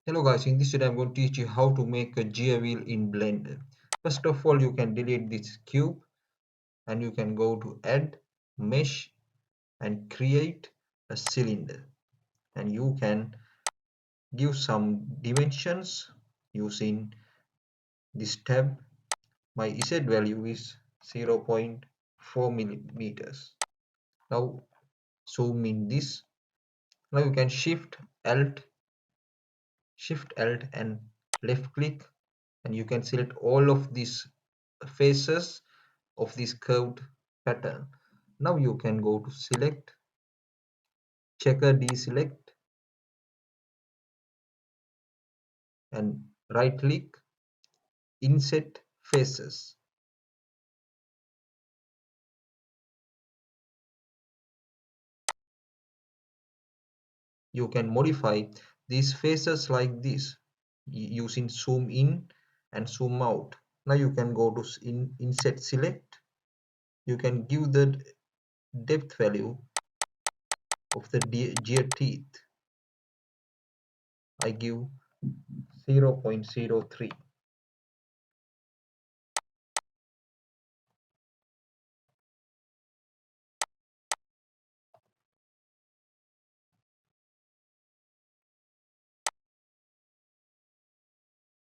Hello guys, in this video I'm going to teach you how to make a gear wheel in Blender. First of all, you can delete this cube and you can go to add, mesh and create a cylinder, and you can give some dimensions using this tab. My Z value is 0.4 millimeters. Now zoom in this. Now you can shift alt and left click, and you can select all of these faces of this curved pattern. Now you can go to select, checker deselect, and right click, inset faces. You can modify these faces like this using zoom in and zoom out. Now you can go to inset select. You can give the depth value of the gear teeth. I give 0.03.